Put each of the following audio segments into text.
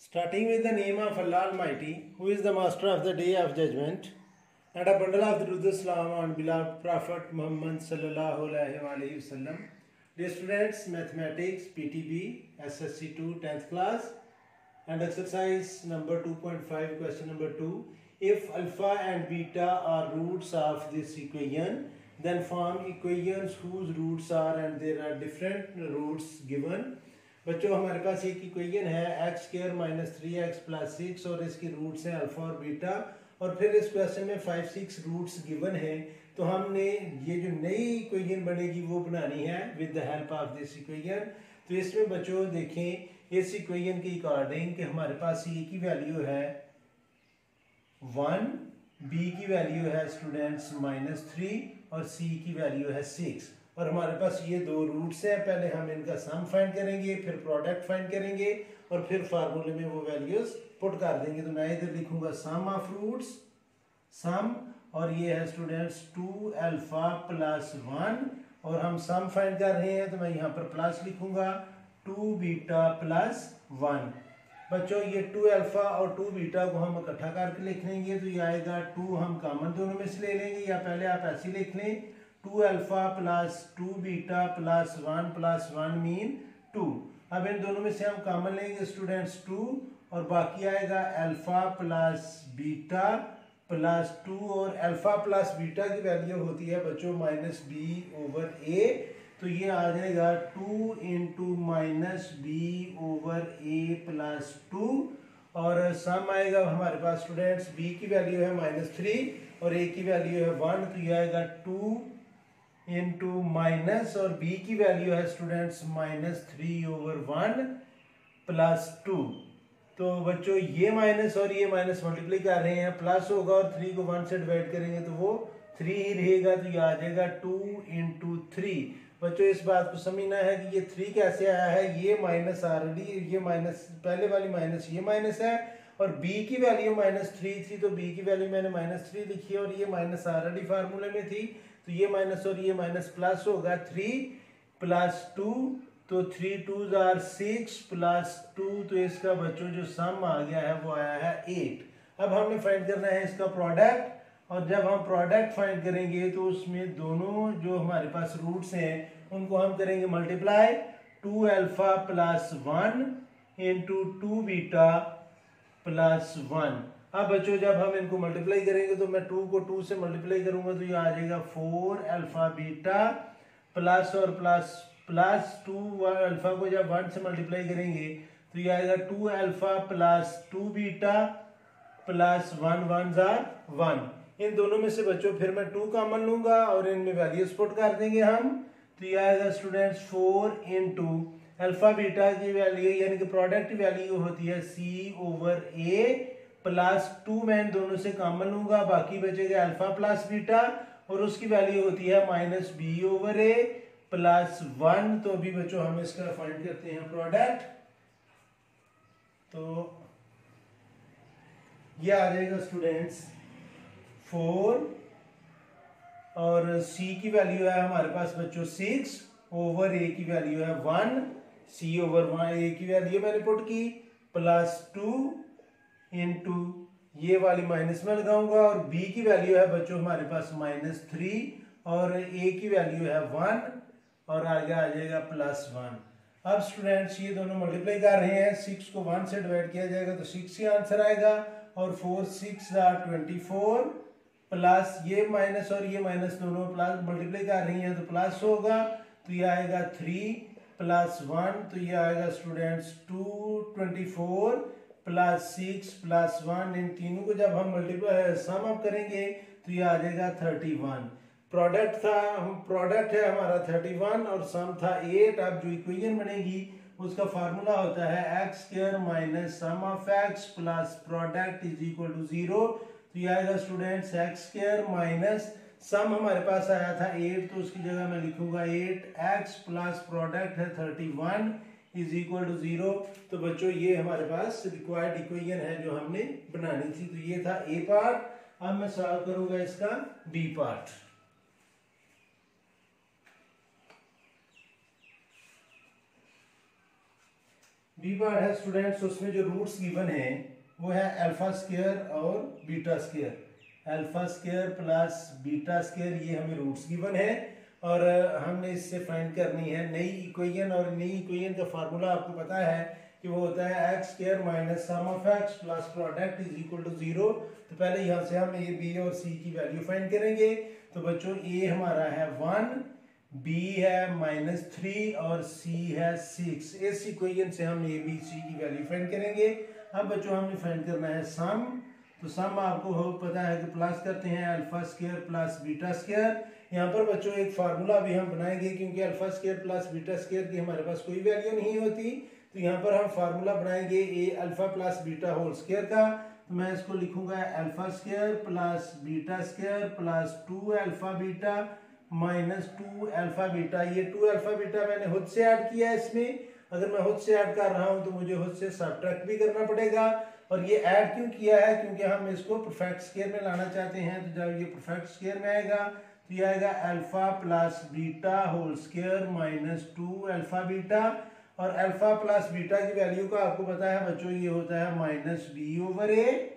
Starting with the name of Allah Almighty, who is the master of the day of judgment, and a bundle of the Durud Salam on beloved Prophet Muhammad sallallahu alaihi wasallam. Dear students, mathematics, PTB, SSC2, 10th class, and exercise number 2.5, question number 2. If alpha and beta are roots of this equation, then form equations whose roots are, and there are different roots given. बच्चों हमारे पास एक equation है x square minus 3x plus 6 और इसकी roots हैं alpha और beta, और फिर इस क्वेश्चन में 5-6 रूट्स गिवन हैं। तो हमने ये जो नई इक्वेशन बनेगी वो बनानी है with the help of this equation. तो इसमें बच्चों देखें इस इक्वेशन के अकॉर्डिंग कि हमारे पास ए की वैल्यू है 1, बी की वैल्यू है स्टूडेंट्स -3 और सी की वैल्यू है 6, और हमारे पास ये दो रूट्स हैं। पहले हम इनका सम फाइंड करेंगे, फिर प्रोडक्ट फाइंड करेंगे और फिर फार्मूले में वो वैल्यूज पुट कर देंगे। तो मैं इधर लिखूंगा सम ऑफ रूट्स, सम, और ये है स्टूडेंट्स 2 अल्फा प्लस 1, और हम सम फाइंड कर रहे हैं तो मैं यहाँ पर प्लस लिखूंगा 2 बीटा प्लस 1। बच्चों ये 2 अल्फा और 2 बीटा को हम इकट्ठा करके लिख लेंगे तो ये आएगा 2 हम कॉमन दोनों में से ले लेंगे, या पहले आप ऐसे लिख लें 2 alpha plus 2 beta plus 1 mean 2। अब इन दोनों में से हम कॉमन लेंगे स्टूडेंट्स 2, और बाकी आएगा अल्फा प्लस बीटा प्लस 2, और अल्फा प्लस बीटा की वैल्यू होती है बच्चों -b/a, तो ये आ जाएगा 2 इंटू -b/a प्लस 2, और सम आएगा हमारे पास स्टूडेंट्स b की वैल्यू है -3 और a की वैल्यू है 1, तो ये आएगा 2 इंटू माइनस, और b की वैल्यू है स्टूडेंट्स -3/1 प्लस 2। तो बच्चों ये माइनस और ये माइनस मल्टीप्लाई कर रहे हैं, प्लस होगा और 3 को 1 से डिवाइड करेंगे तो वो 3 ही रहेगा, तो ये आ जाएगा 2 इंटू 3। बच्चों इस बात को समझना है कि ये 3 कैसे आया है, ये माइनस ऑलरेडी, ये माइनस पहले वाली माइनस ये माइनस है, और b की वैल्यू -3 थी तो b की वैल्यू मैंने -3 लिखी है, और ये माइनस ऑलरेडी फार्मूले में थी तो ये माइनस और ये माइनस प्लस होगा 3 प्लस 2, तो 3 2s are 6 प्लस 2, तो इसका बच्चों जो सम आ गया है वो आया है 8। अब हमने फाइंड करना है इसका प्रोडक्ट, और जब हम प्रोडक्ट फाइंड करेंगे तो उसमें दोनों जो हमारे पास रूट्स हैं उनको हम करेंगे multiply 2 alpha plus 1 into 2 beta plus 1। अब बच्चों जब हम इनको मल्टीप्लाई करेंगे तो मैं 2 को 2 से मल्टीप्लाई करूंगा तो ये आ जाएगा 4 अल्फा बीटा प्लस और प्लस 2 अल्फा को जब 1 से मल्टीप्लाई करेंगे तो ये आएगा 2 alpha plus 2 beta plus 1 1s are 1। इन दोनों में से बच्चों फिर मैं 2 कॉमन लूंगा और इनमें वैल्यूज पुट कर देंगे हम, तो ये आएगा स्टूडेंट्स 4 इंटू अल्फा बीटा की वैल्यू यानी कि प्रोडक्ट की वैल्यू होती है c/a प्लस 2, मैं इन दोनों से कॉमन लूंगा, बाकी बचेगा अल्फा प्लस बीटा और उसकी वैल्यू होती है -b/a प्लस 1। तो अभी बच्चों हम इसका फाइंड करते हैं प्रोडक्ट, तो ये आ जाएगा स्टूडेंट्स 4, और c की वैल्यू है हमारे पास बच्चों 6 ओवर a की वैल्यू है 1, c/1 a की वैल्यू मैंने पुट की प्लस 2 इंटू ये वाली माइनस में लगाऊंगा, और b की वैल्यू है बच्चों हमारे पास -3 और a की वैल्यू है 1, और आगे आ जाएगा +1। अब स्टूडेंट्स ये दोनों मल्टीप्लाई कर रहे हैं, 6 को 1 से डिवाइड किया जाएगा तो 6 ही आंसर आएगा, और 4 6 are 24 प्लस ये माइनस और ये माइनस दोनों प्लस मल्टीप्लाई कर रही हैं तो प्लस होगा, तो ये आएगा 3 प्लस 1, तो ये आएगा स्टूडेंट्स 224 प्लस 6 प्लस 1। इन तीनों को जब हम मल्टीप्लाई सम अप करेंगे तो ये आ जाएगा 31। प्रोडक्ट है हमारा 31 और सम था 8। अब जो इक्वेशन बनेगी उसका फार्मूला होता है x square minus sum of x plus product is equal to 0। तो ये आएगा students x square minus sum हमारे पास आया था 8, तो उसकी जगह मैं लिखूंगा 8x प्लस प्रोडक्ट है 31 इज इक्वल टू 0। तो बच्चों ये हमारे पास रिक्वायर्ड इक्वेशन है जो हमने बनानी थी। तो ये था ए पार्ट, अब मैं सॉल्व करूंगा इसका बी पार्ट। बी पार्ट है स्टूडेंट्स, उसमें जो रूट्स गिवन है वो है अल्फा स्क्वायर और beta square. Alpha square plus beta square, ये हमें रूट्स गिवन है और हमने इससे फाइंड करनी है नई इक्वेशन। और नई इक्वेशन का फार्मूला आपको पता है कि वो होता है x square minus sum of x plus product is equal to 0। तो पहले यहाँ से हम ए बी और सी की वैल्यू फाइंड करेंगे। तो बच्चों ए हमारा है 1, बी है -3 और सी है 6। इस इक्वेशन से हम ए बी सी की वैल्यू फाइंड करेंगे। अब बच्चों हमने फाइंड करना है सम। तो सम आपको हो पता है कि प्लस करते हैं alpha square plus beta square. यहाँ पर बच्चों एक फार्मूला भी हम बनाएंगे, क्योंकि alpha square plus beta square की हमारे पास कोई वैल्यू नहीं होती। तो यहाँ पर हम फार्मूला बनाएंगे a alpha plus beta whole square का। तो मैं इसको लिखूंगा alpha square plus beta square plus 2 alpha beta minus 2 alpha beta. ये 2 अल्फा बीटा मैंने खुद से ऐड किया है इसमें। अगर मैं खुद से ऐड कर रहा हूं तो मुझे खुद से सबट्रैक्ट भी करना पड़ेगा। और ये ऐड क्यों किया है, क्योंकि हम इसको परफेक्ट स्क्वायर में लाना चाहते हैं। तो जब ये परफेक्ट स्क्वायर में आएगा तो ये आएगा alpha plus beta whole square minus 2 alpha beta. और अल्फा प्लस बीटा की वैल्यू का आपको पता है बच्चों, ये होता है माइनस बी ओवर ए,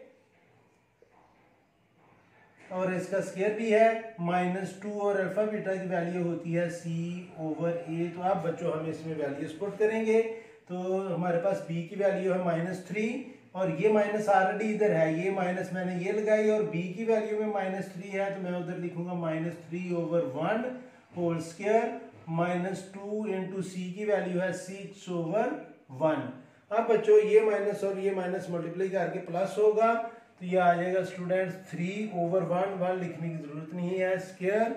और इसका स्क्वायर भी है -2 और अल्फा बीटा की वैल्यू होती है c ओवर a। तो आप बच्चों हम इसमें वैल्यूज पुट करेंगे। तो हमारे पास b की वैल्यू है -3 और ये माइनस ऑलरेडी इधर है, ये माइनस मैंने ये लगाई और b की वैल्यू में -3 है तो मैं उधर लिखूंगा -3 over 1 whole square -2 into c की वैल्यू है 6 ओवर 1। अब बच्चों ये माइनस और ये माइनस मल्टीप्लाई करके प्लस होगा तो ये आ जाएगा स्टूडेंट्स 3 ओवर 1 लिखने की जरूरत नहीं है, स्क्वायर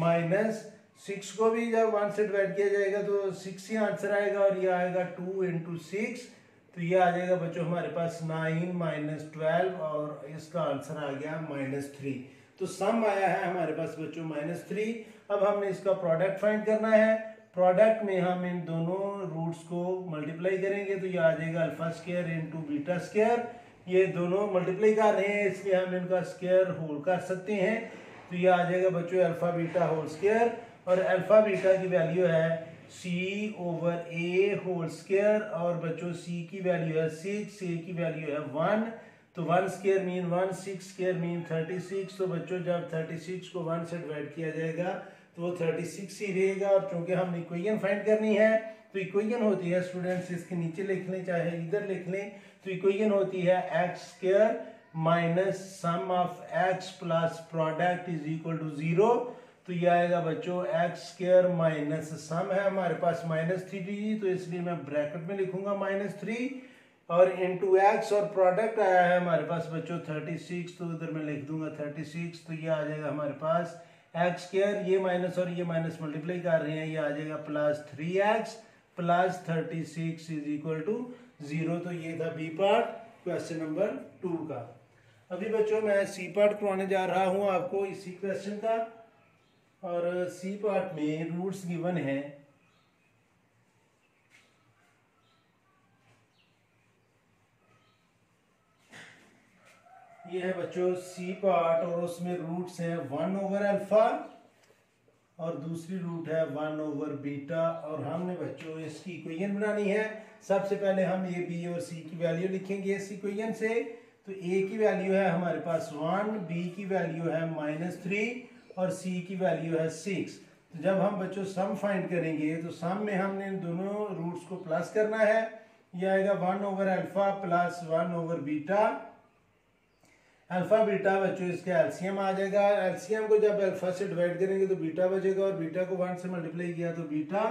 माइनस 6 को भी जब 1 से डिवाइड किया जाएगा तो 6 ही आंसर आएगा और ये आएगा 2 इंटू 6। तो ये आ जाएगा बच्चों हमारे पास 9 माइनस 12 और इसका आंसर आ गया -3। तो सम आया है हमारे पास बच्चों -3। अब हमने इसका प्रोडक्ट फाइंड करना है। प्रोडक्ट में हम इन दोनों रूट्स को मल्टीप्लाई करेंगे तो ये आ जाएगा alpha square into beta square. ये दोनों मल्टीप्लाई कर रहे हैं इसलिए हम इनका स्क्वायर होल कर सकते हैं। तो ये आ जाएगा बच्चों अल्फा बीटा होल स्क्वायर और अल्फा बीटा की वैल्यू है c over a whole square और बच्चों c की वैल्यू है 6, a की वैल्यू है 1। तो 1 स्क्वायर मीन 1, 6 स्क्वायर मीन 36। तो बच्चों जब 36 को 1 से डिवाइड किया जाएगा तो वो 36 ही रहेगा। और चूंकि हम इक्वेशन फाइंड करनी है तो इक्वेशन होती है स्टूडेंट्स, इसके नीचे लिख लें चाहे इधर लिख लें, तो इक्वेशन होती है x square minus sum of x plus product is equal to 0। तो ये आएगा बच्चों एक्स स्क्वायर माइनस सम है हमारे पास -3 तो इसलिए मैं ब्रैकेट में लिखूंगा -3 और इनटू एक्स और प्रोडक्ट आया है हमारे पास बच्चों 36 तो उधर मैं लिख दूंगा 36। तो ये आ जाएगा हमारे पास एक्स स्क्वायर, ये माइनस और ये माइनस मल्टीप्लाई कर रहे हैं, ये आ जाएगा plus 3x plus 36 is equal to 0। तो ये था बी पार्ट क्वेश्चन नंबर 2 का। अभी बच्चों मैं सी पार्ट करवाने जा रहा हूं आपको इसी क्वेश्चन का। और सी पार्ट में रूट्स गिवन है ये है बच्चों सी पार्ट और उसमें रूट्स हैं 1 ओवर अल्फा और दूसरी रूट है 1 ओवर बीटा। और हमने बच्चों इसकी इक्वेशन बनानी है। सबसे पहले हम ए बी और सी की वैल्यू लिखेंगे इस इक्वेशन से। तो ए की वैल्यू है हमारे पास 1, बी की वैल्यू है -3 और सी की वैल्यू है 6। तो जब हम बच्चों सम फाइंड करेंगे तो सम में हमने इन दोनों रूट्स को प्लस करना है। यह आएगा 1 over alpha plus 1 over beta. Alpha beta बच्चों इसका एलसीएम आ जाएगा। एलसीएम को जब अल्फा से डिवाइड करेंगे तो बीटा बचेगा और बीटा को 1 से मल्टीप्लाई किया तो बीटा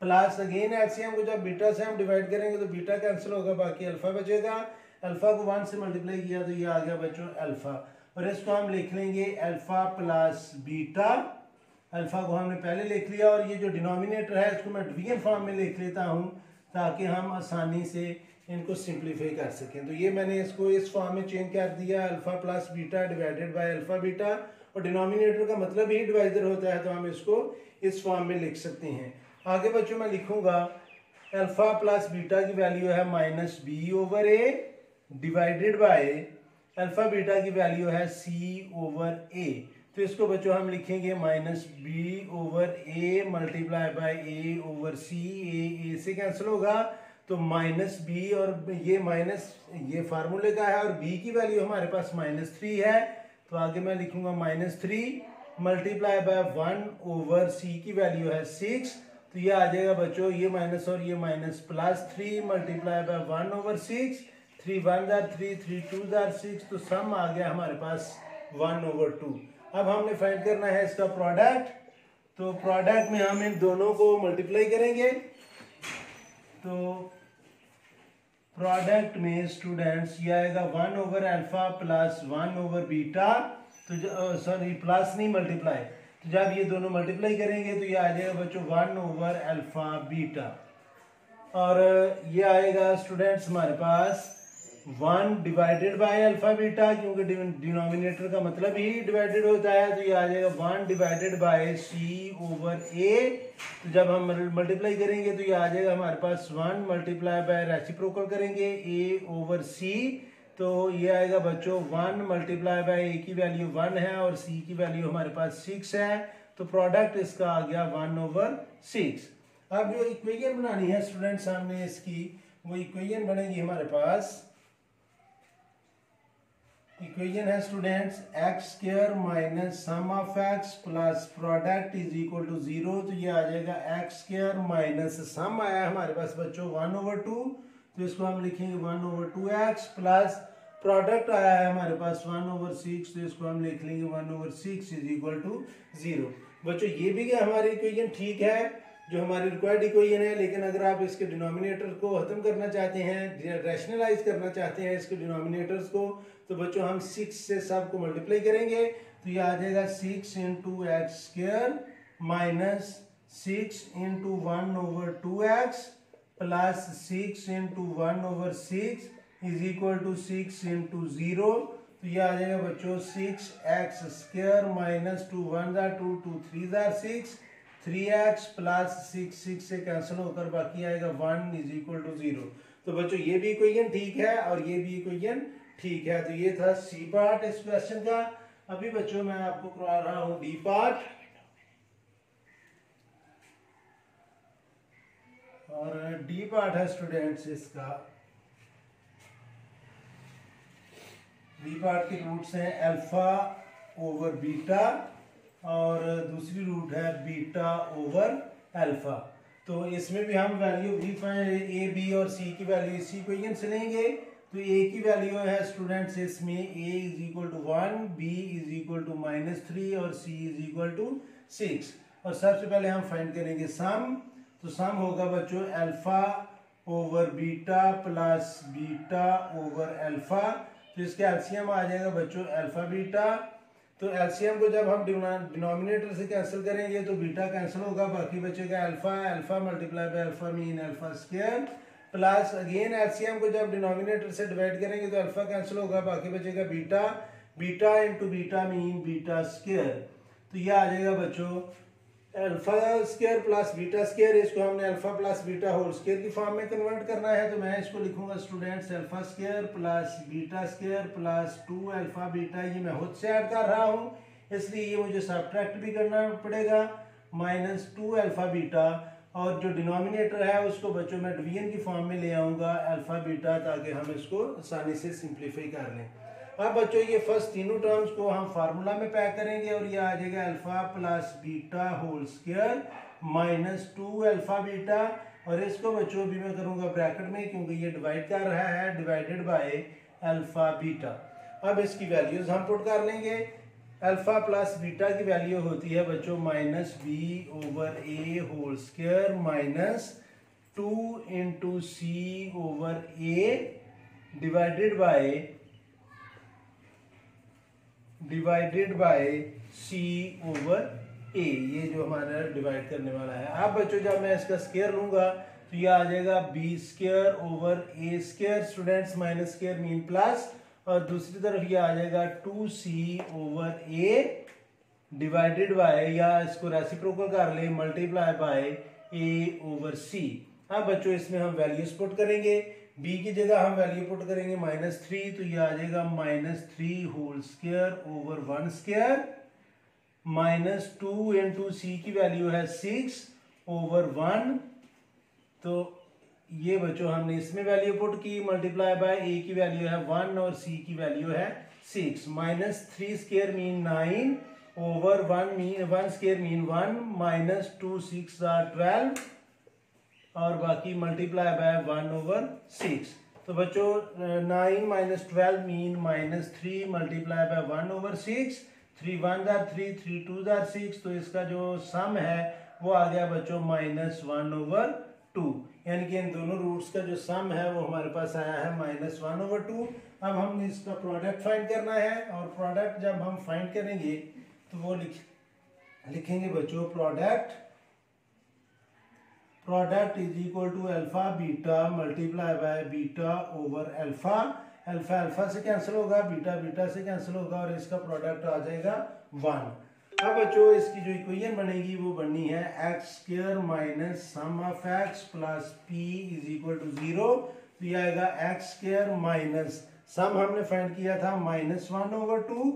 प्लस अगेन एलसीएम को जब बीटा से हम डिवाइड करेंगे तो बीटा कैंसिल होगा, बाकी अल्फा बचेगा। अल्फा को 1 से मल्टीप्लाई किया तो ये आ गया बच्चों अल्फा और इसको हम लिख लेंगे अल्फा प्लस बीटा। अल्फा को हमने पहले लिख लिया और ये जो डिनोमिनेटर है इसको मैं डिवीजन फॉर्म में लिख लेता हूँ ताकि हम आसानी से इनको सिंप्लीफाई कर सकें। तो ये मैंने इसको इस फॉर्म में चेंज कर दिया alpha plus beta divided by alpha beta और डिनोमिनेटर का मतलब ही डिवाइजर होता है तो हम इसको इस फॉर्म में लिख सकते हैं। आगे बच्चों मैं लिखूंगा अल्फा प्लस बीटा की वैल्यू है -b over a divided by alpha beta की वैल्यू है c ओवर a। तो इसको बच्चों हम लिखेंगे -b over a multiply by a over c। a से कैंसिल होगा तो माइनस बी, और ये माइनस ये फार्मूले का है, और बी की वैल्यू हमारे पास -3 है, तो आगे मैं लिखूंगा -3 मल्टीप्लाई बाय 1/c की वैल्यू है 6, तो ये आ जाएगा बच्चों, ये माइनस और ये माइनस, +3 मल्टीप्लाई बाय 1/6, 3 1 3 3 2 6, तो सम आ गया हमारे पास 1/2। अब हमने फाइंड करना है इसका प्रोडक्ट, तो प्रोडक्ट में हम इन दोनों को मल्टीप्लाई करेंगे, तो प्रोडक्ट में स्टूडेंट्स ये आएगा 1/α प्लस 1/बीटा, तो सॉरी प्लस नहीं मल्टीप्लाई, तो जब ये दोनों मल्टीप्लाई करेंगे तो ये आ जाएगा बच्चों 1/α-बीटा, और ये आएगा स्टूडेंट्स हमारे पास 1 डिवाइडेड बाय अल्फा बीटा, क्योंकि डिनोमिनेटर का मतलब ही डिवाइडेड होता है, तो ये आ जाएगा 1 डिवाइडेड बाय c/a, तो जब हम मल्टीप्लाई करेंगे तो ये आ जाएगा हमारे पास 1 मल्टीप्लाई बाय रेसिप्रोकल करेंगे a/c, तो ये आएगा बच्चों 1 मल्टीप्लाई बाय a की वैल्यू 1 है और c की वैल्यू हमारे पास 6 है, तो प्रोडक्ट इसका आ गया 1/6। अब जो इक्वेशन बनानी है स्टूडेंट सामने इसकी, वो इक्वेशन बनेगी हमारे पास, इक्वेशन है students x² minus sum of x plus product is equal to 0, तो ये आ जाएगा x² माइनस सम आया हमारे पास बच्चों 1/2, तो इसको हम लिखेंगे 1/2x प्लस प्रोडक्ट आया है हमारे पास 1/6, तो इसको हम लिख लेंगे 1/6 इज इक्वल टू 0। बच्चों ये भी क्या हमारी इक्वेशन ठीक है, जो हमारी रिक्वायर्ड इक्वेशन है, लेकिन अगर आप इसके डिनोमिनेटर को खत्म करना चाहते हैं, रैशनलाइज करना चाहते हैं इसके डिनोमिनेटर्स को, तो बच्चों हम 6 से सबको मल्टीप्लाई करेंगे, तो ये आ जाएगा 6 × x² minus 6 × 1/2x plus 6 × 1/6 is equal to 6 × 0, तो ये आ जाएगा बच्चों 6x² माइनस 2 1 2 2 3 6, 3x प्लस 6 से कैंसिल होकर बाकी आएगा 1 इज इक्वल टू 0। तो बच्चों ये भी इक्वेशन ठीक है और ये भी इक्वेशन ठीक है, तो ये था सी पार्ट इस क्वेश्चन का। अभी बच्चों मैं आपको करवा रहा हूं डी पार्ट, और डी पार्ट है स्टूडेंट्स इसका, डी पार्ट के रूट्स हैं α/बीटा और दूसरी रूट है β/α। तो इसमें भी हम वैल्यू ए बी और सी की वैल्यू इसी इक्वेशन से लेंगे। तो ए की वैल्यू है स्टूडेंट्स इसमें a is equal to 1, b is equal to -3 और c इज इक्वल टू 6। और सबसे पहले हम फाइंड करेंगे सम, तो सम होगा बच्चों α/बीटा प्लस β/α, तो इसका एलसीएम आ जाएगा बच्चों α/बीटा। तो एलसीएम को जब हम डिनोमिनेटर से कैंसिल करेंगे तो बीटा कैंसिल होगा, बाकी बचेगा alpha multiply by alpha mean α² plus again LCM को जब डिनोमिनेटर से डिवाइड करेंगे तो अल्फा कैंसिल होगा, बाकी बचेगा बीटा इंटू बीटा मीन β²। तो ये आ जाएगा बच्चों α² प्लस β², इसको हमने alpha plus beta whole square की फॉर्म में कन्वर्ट करना है, तो मैं इसको लिखूंगा स्टूडेंट्स α² प्लस β² प्लस 2α-β, ये मैं खुद से ऐड कर रहा हूँ इसलिए ये मुझे सब्ट्रैक्ट भी करना पड़ेगा, -2α-β, और जो डिनोमिनेटर है उसको बच्चों मैं डिवीजन की फॉर्म में ले आऊंगा α-β, ताकि हम इसको आसानी से सिंप्लीफाई कर लें। अब बच्चों ये फर्स्ट तीनों टर्म्स को हम फार्मूला में पैक करेंगे और ये आ जाएगा alpha plus beta whole square -2α-β, और इसको बच्चों भी मैं करूंगा ब्रैकेट में क्योंकि ये डिवाइड कर रहा है, डिवाइडेड बाय α-β। अब इसकी वैल्यूज हम पुट कर लेंगे। अल्फा प्लस बीटा की वैल्यू होती है बच्चों -b/a whole square minus 2 × c/a divided by c/a, ये जो हमारा डिवाइड करने वाला है। अब बच्चों जब मैं इसका स्क्वायर लूंगा तो ये आ जाएगा b²/a² students, minus square mean plus, और दूसरी तरफ ये आ जाएगा 2c/a डिवाइडेड बाय, या इसको रेसिप्रोकल कर ले, मल्टीप्लाई बाय a/c। अब बच्चों इसमें हम वैल्यूज पुट करेंगे, b की जगह हम वैल्यू पुट करेंगे -3, तो ये आ जाएगा -3 whole square over 1 square, -2 × c की वैल्यू है 6/1, तो ये बच्चों हमने इसमें वैल्यू पुट की, मल्टीप्लाई बाय ए की वैल्यू है 1 और सी की वैल्यू है 6, minus 3 square mean 9 over 1 square mean 1 minus 2 6 are 12 और बाकी मल्टीप्लाई बाय 1 ओवर 6। तो बच्चों 9 minus 12 mean minus 3 multiply by 1 over 6, 3 1 are 3, 3 2 are 6, तो इसका जो सम है वो आ गया बच्चों माइनस 1 ओवर 2, यानी कि इन दोनों रूट्स का जो सम है वो हमारे पास आया है माइनस 1 ओवर 2। अब हम इसका प्रोडक्ट फाइंड करना है, और प्रोडक्ट जब हम फाइंड करेंगे तो वो लिखेंगे बच्चों product is equal to alpha beta multiply by beta over alpha. Alpha alpha से कैंसिल होगा, बीटा बीटा से कैंसिल होगा, और इसका प्रोडक्ट आ जाएगा 1। अब बच्चों इसकी जो इक्वेशन बनेगी वो बननी है x square minus sum of x plus p is equal to 0। तो ये आएगा एक्स स्क्वायर माइनस सम हमने फाइंड किया था minus 1 over 2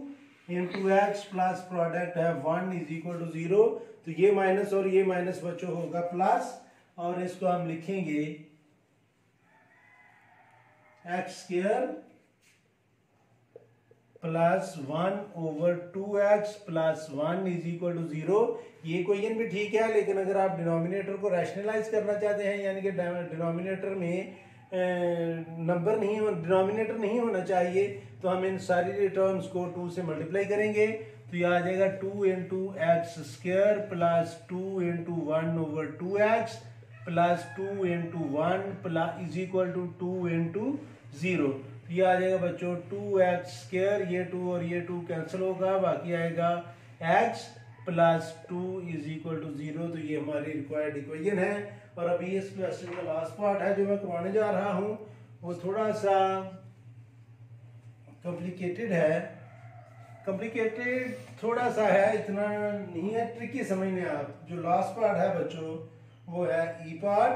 into x plus product है 1 इज इक्वल टू 0। तो ये माइनस और ये माइनस बच्चों होगा प्लस, और इसको हम लिखेंगे x square plus 1 over 2x plus 1 is equal to 0। ये इक्वेशन भी ठीक है, लेकिन अगर आप डिनोमिनेटर को रैशनलाइज करना चाहते हैं, यानी कि डिनोमिनेटर में डिनोमिनेटर नहीं होना चाहिए, तो हम इन सारी टर्म्स को 2 से मल्टीप्लाई करेंगे। तो ये आ जाएगा 2 into x square plus 2 into 1 over 2x plus 2 into 1 plus is equal to 2 into 0। ये आ जाएगा बच्चों 2x स्क्वायर, ये 2 और ये 2 कैंसिल होगा, बाकी आएगा x plus 2 is equal to 0। तो ये हमारी रिक्वायर्ड इक्वेशन है। और अभी इस क्वेश्चन का लास्ट पार्ट है जो मैं करवाने जा रहा हूँ, वो थोड़ा सा कॉम्प्लिकेटेड है। कॉम्प्लिकेटेड थोड़ा सा है, इतना नहीं है, ट्रिकी समझने आप। जो लास्ट पार्ट है बच्चों वो है ई पार्ट,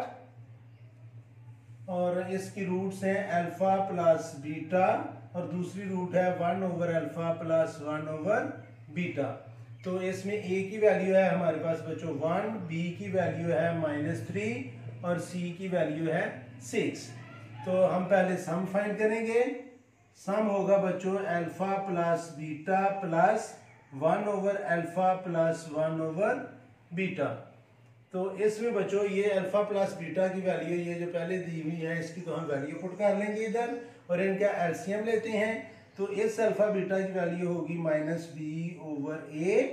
और इसकी रूट्स हैं अल्फा प्लस बीटा, और दूसरी रूट है 1 over alpha plus 1 over beta. तो इसमें ए की वैल्यू है हमारे पास बच्चों 1, बी की वैल्यू है -3 और सी की वैल्यू है 6। तो हम पहले सम फाइंड करेंगे। सम होगा बच्चों alpha plus beta plus 1 over alpha plus 1 over beta. तो इसमें बच्चों ये अल्फा प्लस बीटा की वैल्यू ये जो पहले दी हुई है इसकी तो हम वैल्यू पुट कर लेंगे इधर, और इनका एलसीएम लेते हैं। तो इस अल्फा बीटा की वैल्यू होगी -b ओवर a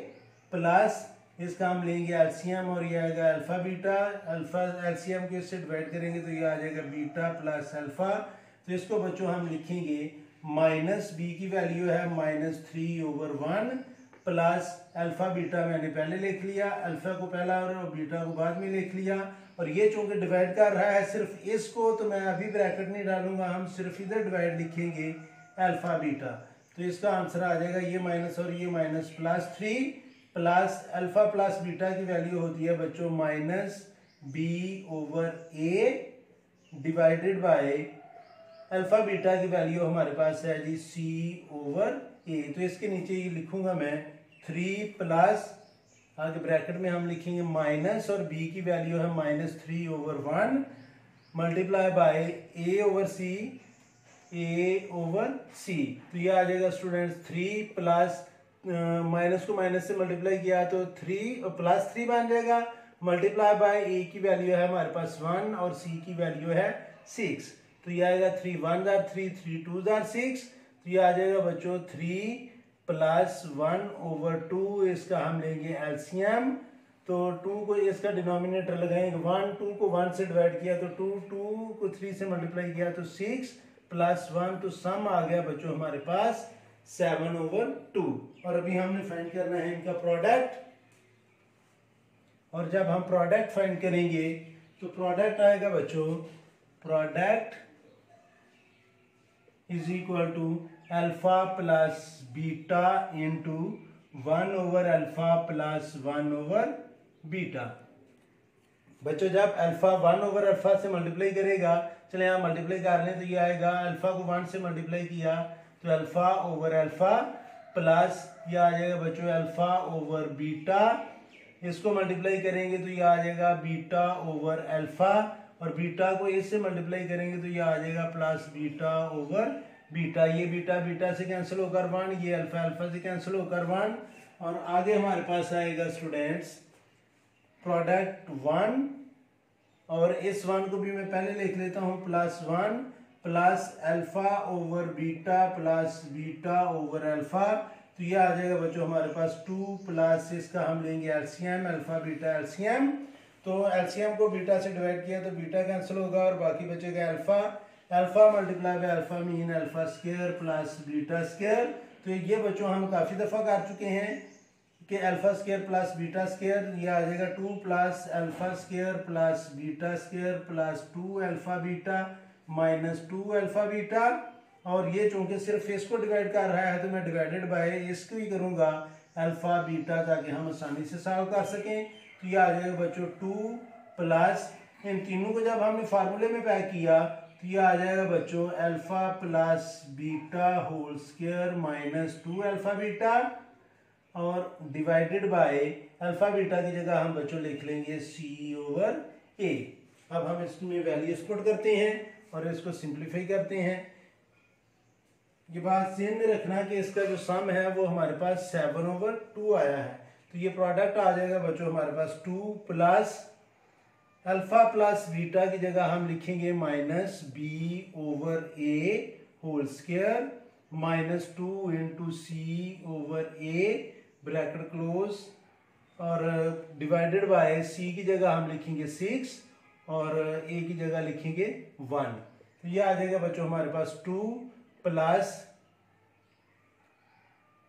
प्लस इसका हम लेंगे एलसीएम, और ये आएगा अल्फा बीटा। अल्फा एलसीएम को इससे डिवाइड करेंगे तो ये आ जाएगा बीटा प्लस अल्फा। तो इसको बच्चों हम लिखेंगे -b की वैल्यू है -3 ओवर 1 प्लस अल्फा बीटा मैंने पहले लिख लिया, अल्फा को पहला और बीटा को बाद में लिख लिया। और ये चूंकि डिवाइड कर रहा है सिर्फ इसको, तो मैं अभी ब्रैकेट नहीं डालूंगा, हम सिर्फ इधर डिवाइड लिखेंगे अल्फा बीटा। तो इसका आंसर आ जाएगा ये माइनस और ये minus +3 plus alpha plus beta की वैल्यू होती है बच्चों -b over a divided by alpha beta की वैल्यू हमारे पास है जी c ओवर a। तो इसके नीचे ये लिखूंगा मैं 3 प्लस आगे ब्रैकेट में हम लिखेंगे माइनस, और b की वैल्यू है -3 over 1 multiply by a over c। तो ये आ जाएगा स्टूडेंट्स 3 प्लस माइनस को माइनस से मल्टीप्लाई किया तो 3 प्लस 3 बन जाएगा, मल्टीप्लाई बाय a की वैल्यू है हमारे पास 1 और c की वैल्यू है 6। तो ये आएगा 3 1 आर 3, 3 2 आर 6। तो ये आ जाएगा बच्चों 3 प्लस 1 ओवर 2, इसका हम लेंगे एलसीएम। तो 2 को इसका डिनोमिनेटर लगाएंगे, 1 2 को 1 से डिवाइड किया तो 2 2 को 3 से मल्टीप्लाई किया तो 6 प्लस 1। तो सम आ गया बच्चों हमारे पास 7 ओवर 2। और अभी हमने फाइंड करना है इनका प्रोडक्ट, और जब हम प्रोडक्ट फाइंड करेंगे तो प्रोडक्ट आएगा बच्चों product is equal to alpha plus beta into 1 over alpha plus 1 over beta. बच्चों जब अल्फा 1 ओवर अल्फा से मल्टीप्लाई करेगा, चले यहाँ मल्टीप्लाई कर लें, तो ये आएगा अल्फा को 1 से मल्टीप्लाई किया तो अल्फा ओवर अल्फा प्लस ये आ जाएगा बच्चों अल्फा ओवर बीटा। इसको मल्टीप्लाई करेंगे तो ये आ जाएगा बीटा ओवर अल्फा, और बीटा को ए से मल्टीप्लाई करेंगे तो ये आ जाएगा प्लस बीटा ओवर बीटा। ये बीटा बीटा से कैंसिल होकर 1, ये अल्फा अल्फा से कैंसिल होकर 1, और आगे हमारे पास आएगा स्टूडेंट्स प्रोडक्ट 1, और इस 1 को भी मैं पहले लिख लेता हूँ +1 plus alpha over beta plus beta over alpha. तो ये आ जाएगा बच्चों हमारे पास 2 प्लस इसका हम लेंगे एलसीएम, अल्फा बीटा एलसीएम। तो एलसीएम को बीटा से डिवाइड किया तो बीटा कैंसिल होगा और बाकी बचेगा alpha. Alpha multiply by alpha mean alpha square plus beta square. तो ये बच्चों हम काफ़ी दफ़ा कर चुके हैं कि alpha square plus beta square, ये आ जाएगा 2 plus alpha square plus beta square plus 2 alpha beta minus 2 alpha beta. और ये चूंकि सिर्फ इसको डिवाइड कर रहा है तो मैं डिवाइडेड बाय इसको ही करूँगा अल्फा बीटा, ताकि हम आसानी से सॉल्व कर सकें। तो ये आ जाएगा बच्चों 2 प्लस, इन तीनों को जब हमने फार्मूले में पैक किया तो ये आ जाएगा बच्चों alpha plus beta whole square minus 2 alpha beta, और डिवाइडेड बाय अल्फा बीटा की जगह हम बच्चों लिख लेंगे सी ओवर ए। अब हम इसमें वैल्यूज पुट करते हैं और इसको सिंप्लीफाई करते हैं। ये बात ध्यान में रखना कि इसका जो सम है वो हमारे पास 7/2 आया है। तो ये प्रोडक्ट आ जाएगा बच्चों हमारे पास 2 प्लस अल्फा प्लस बीटा की जगह हम लिखेंगे minus B over A whole square minus 2 into C over A bracket close, और डिवाइडेड बाय सी की जगह हम लिखेंगे 6 और ए की जगह लिखेंगे 1। तो ये आ जाएगा बच्चों हमारे पास 2 प्लस,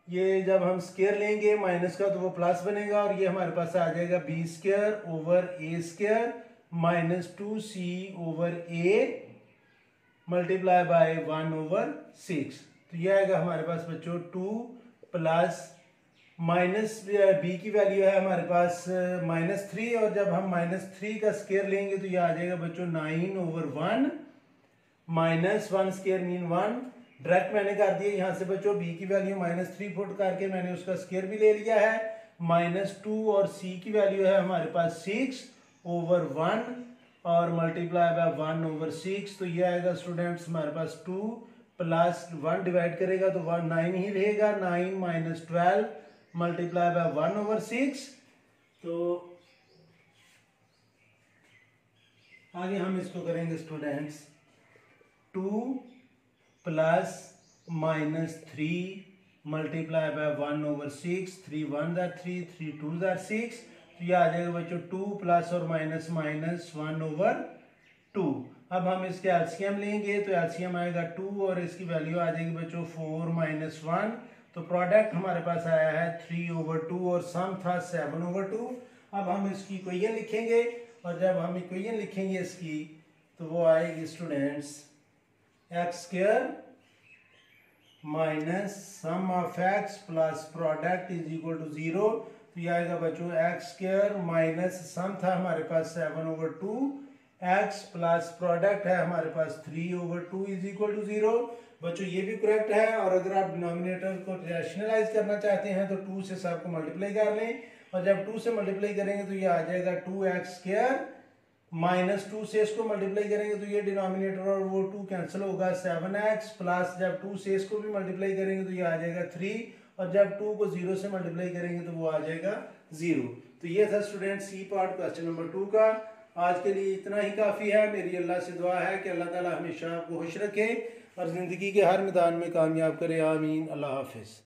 ये जब हम स्क्वायर लेंगे माइनस का तो वो प्लस बनेगा, और ये हमारे पास आ जाएगा b square over a square minus 2c over a multiply by 1/6। तो ये आएगा हमारे पास बच्चों 2 प्लस माइनस बी की वैल्यू है हमारे पास -3, और जब हम -3 का स्क्वायर लेंगे तो ये आ जाएगा बच्चों 9/1 माइनस 1 स्क्वायर मीन 1। डायरेक्ट मैंने कर दिया यहाँ से बच्चों बी की वैल्यू -3 पुट करके मैंने उसका स्क्वायर भी ले लिया है, -2, और सी की वैल्यू है हमारे पास 6/1 और मल्टीप्लाई बाय 1/6। तो ये आएगा स्टूडेंट्स हमारे पास 2 प्लस 1 डिवाइड करेगा तो 9 ही रहेगा, 9 माइनस 12 मल्टीप्लाई बाय 1/6। तो आगे हम इसको करेंगे स्टूडेंट्स 2 प्लस -3 मल्टीप्लाई बाय 1/6, 3 1 3 3 2 6। तो ये आ जाएगा बच्चों 2 प्लस और माइनस माइनस 1/2। अब हम इसके एलसीएम लेंगे तो एलसीएम आएगा 2 और इसकी वैल्यू आ जाएगी बच्चों 4 - 1। तो प्रोडक्ट हमारे पास आया है 3/2 और सम था 7/2। अब हम इसकी इक्वेशन लिखेंगे, और जब हम इक्वेशन लिखेंगे इसकी तो वो आएगी students x square minus sum of x plus product is equal to 0। तो ये आएगा बच्चों एक्स स्क्वायर माइनस सम था हमारे पास 7/2 एक्स प्लस प्रोडक्ट है हमारे पास 3/2 इज इक्वल टू 0। बच्चों ये भी करेक्ट है, और अगर आप डिनोमिनेटर को रैशनलाइज करना चाहते हैं तो 2 से सबको मल्टीप्लाई कर लें, और जब 2 से मल्टीप्लाई करेंगे तो ये आ जाएगा 2x स्क्वायर -2 से इसको मल्टीप्लाई करेंगे तो ये डिनोमिनेटर और वो 2 कैंसिल होगा 7x प्लस जब 2 से इसको भी मल्टीप्लाई करेंगे तो ये आ जाएगा 3, और जब 2 को 0 से मल्टीप्लाई करेंगे तो वो आ जाएगा 0। तो ये था student C part question number 2 का। आज के लिए इतना ही काफ़ी है। मेरी अल्लाह से दुआ है कि अल्लाह ताला हमेशा आपको खुश रखे और ज़िंदगी के हर मैदान में कामयाब करे। आमीन। अल्लाह हाफिज़।